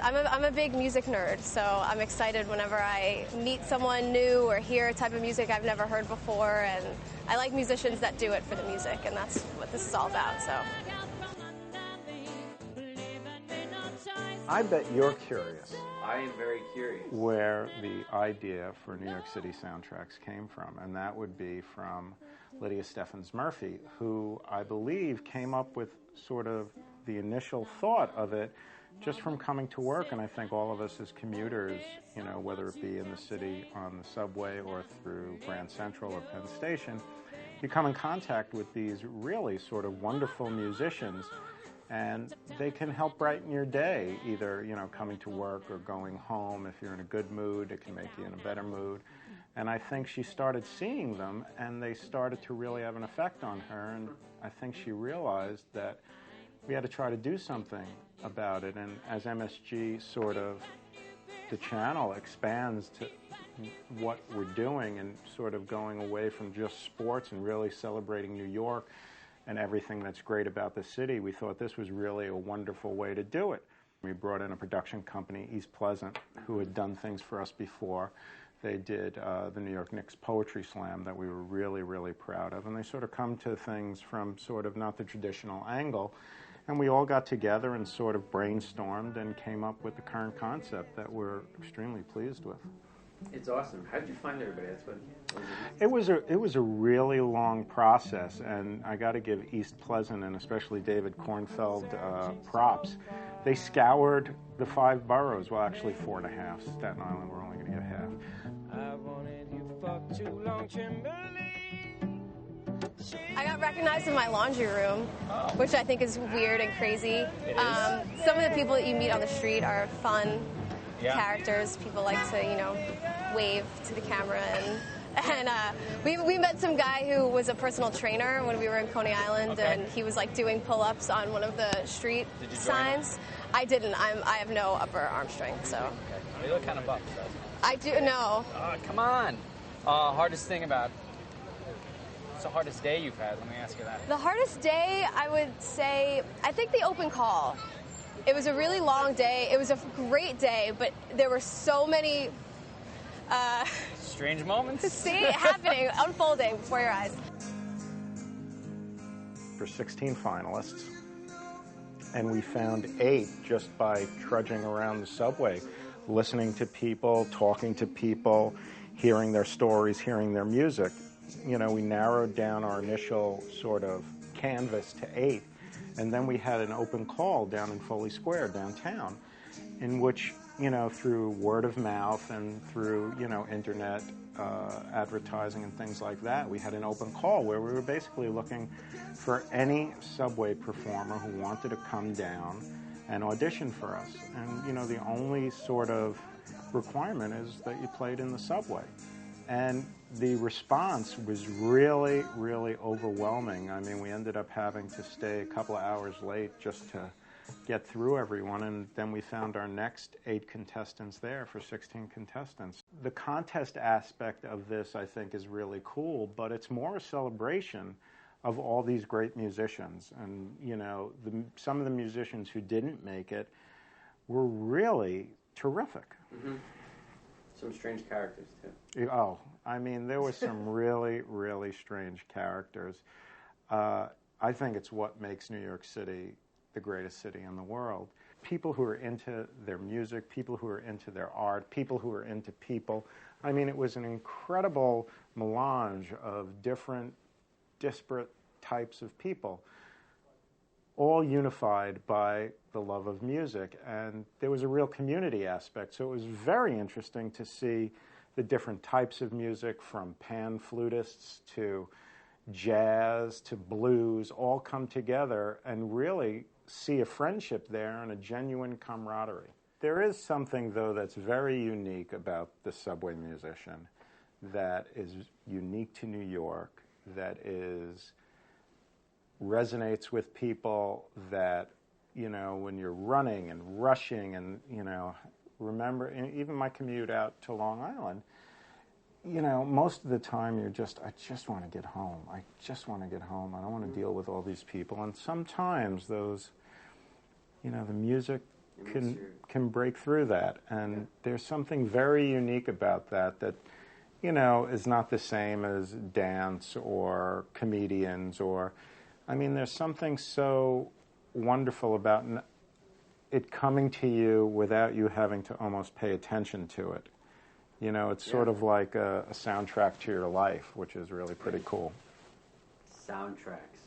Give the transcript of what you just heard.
I'm a big music nerd, so I'm excited whenever I meet someone new or hear a type of music I've never heard before, and I like musicians that do it for the music, and that's what this is all about, so. I bet you're curious. I am very curious. Where the idea for New York City Sound Tracks came from, and that would be from Lydia Steffens Murphy, who I believe came up with sort of the initial thought of it just from coming to work. And I think all of us as commuters, you know, whether it be in the city on the subway or through Grand Central or Penn Station, you come in contact with these really sort of wonderful musicians, and they can help brighten your day, either, you know, coming to work or going home. If you're in a good mood, it can make you in a better mood. And I think she started seeing them, and they started to really have an effect on her, and I think she realized that we had to try to do something about it. And as MSG sort of, the channel expands to what we're doing and sort of going away from just sports and really celebrating New York and everything that's great about the city, we thought this was really a wonderful way to do it. We brought in a production company, East Pleasant, who had done things for us before. They did the New York Knicks Poetry Slam that we were really, really proud of. And they sort of come to things from sort of not the traditional angle. And we all got together and sort of brainstormed and came up with the current concept that we're extremely pleased with. It's awesome. How did you find everybody? That's what it was a really long process, and I got to give East Pleasant and especially David Kornfeld props. They scoured the 5 boroughs, well, actually 4.5. Staten Island, we're only going to get half. I wanted you for too long, I got recognized in my laundry room, which I think is weird and crazy. Some of the people that you meet on the street are fun characters. People like to, you know, wave to the camera, and we met some guy who was a personal trainer when we were in Coney Island, and he was like doing pull-ups on one of the street signs. I didn't. I have no upper arm strength, so. Okay. You look kind of buff, though. I do. No. Come on. Hardest thing about. What's the hardest day you've had? Let me ask you that. The hardest day, I would say, I think the open call. It was a really long day. It was a great day, but there were so many strange moments. See it happening, unfolding before your eyes. For 16 finalists, and we found 8 just by trudging around the subway, listening to people, talking to people, hearing their stories, hearing their music. You know, we narrowed down our initial sort of canvas to 8, and then we had an open call down in Foley Square downtown, in which, you know, through word of mouth and through, you know, internet advertising and things like that, we had an open call where we were basically looking for any subway performer who wanted to come down and audition for us. And, you know, the only sort of requirement is that you played in the subway. And the response was really, really overwhelming. I mean, we ended up having to stay a couple of hours late just to get through everyone, and then we found our next 8 contestants there for 16 contestants. The contest aspect of this, I think, is really cool, but it's more a celebration of all these great musicians. And, you know, some of the musicians who didn't make it were really terrific. Mm-hmm. Some strange characters, too. Oh, I mean, there were some really, really strange characters. I think it's what makes New York City the greatest city in the world. People who are into their music, people who are into their art, people who are into people. I mean, it was an incredible melange of different, disparate types of people, all unified by the love of music. And there was a real community aspect. So it was very interesting to see the different types of music, from pan flutists to jazz to blues, all come together and really see a friendship there and a genuine camaraderie. There is something, though, that's very unique about the subway musician, that is unique to New York, that resonates with people, that, you know, when you're running and rushing and, you know, remember, even my commute out to Long Island, you know, most of the time I just want to get home. I just want to get home. I don't want to deal with all these people. And sometimes those, you know, the music can break through that. And there's something very unique about that you know, is not the same as dance or comedians or, I mean, there's something so wonderful about it coming to you without you having to almost pay attention to it. You know, it's sort of like a soundtrack to your life, which is really pretty cool. Sound tracks.